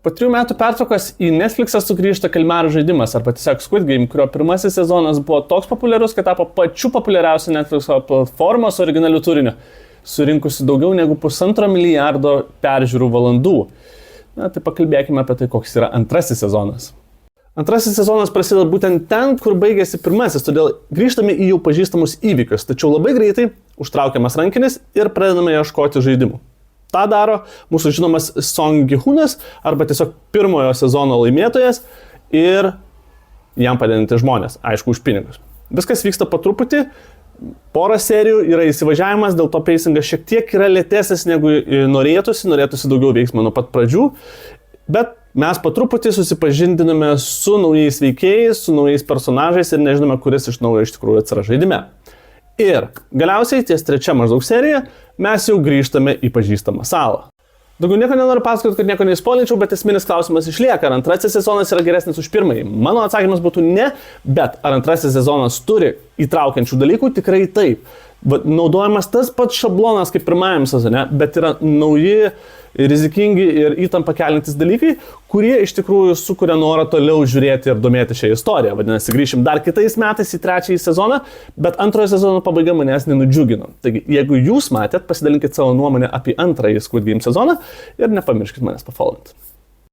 Po 3 metų pertraukos į Netflix'ą sugrįžta kalmaro žaidimas, arba tiesiog Squid Game, kurio pirmasis sezonas buvo toks populiarus, kad tapo pačiu populiariausiu Netflix'o platformos originaliu turiniu, surinkusi daugiau negu 1,5 milijardo peržiūrų valandų. Na, tai pakalbėkime apie tai, koks yra antrasis sezonas. Antrasis sezonas prasideda būtent ten, kur baigėsi pirmasis, todėl grįžtame į jau pažįstamus įvykius, tačiau labai greitai užtraukiamas rankinis ir pradedame ieškoti žaidimų. Ta daro mūsų žinomas Song Gi-hunas arba tiesiog pirmojo sezono laimėtojas ir jam padedantis žmonės, aišku, už pinigus. Viskas vyksta po truputį, porą serijų yra įsivažiavimas, dėl to pacingas šiek tiek yra lėtesnis negu norėtųsi daugiau veiksmo nuo pat pradžių, bet mes po truputį susipažindiname su naujais veikėjais, su naujais personažais ir nežinome, kuris iš naujo iš tikrųjų atsiras žaidime. Ir galiausiai ties 3 maždaug serija mes jau grįžtame į pažįstamą salą. Daugiau nieko nenoriu pasakoti, kad nieko neįspolinčiau, bet esminis klausimas išlieka, ar antrasis sezonas yra geresnis už pirmąjį. Mano atsakymas būtų ne, bet ar antrasis sezonas turi įtraukiančių dalykų? Tikrai taip. Naudojamas tas pats šablonas kaip pirmajam sezone, bet yra nauji, rizikingi ir įtampą keliantis dalykai, kurie iš tikrųjų sukuria norą toliau žiūrėti ir domėti šią istoriją. Vadinasi, grįšim dar kitais metais į 3 sezoną, bet antrojo sezono pabaiga manęs nenudžiugino. Taigi, jeigu jūs matėt, pasidalinkit savo nuomonę apie antrąjį Squid Game sezoną ir nepamirškit manęs pafollowinti.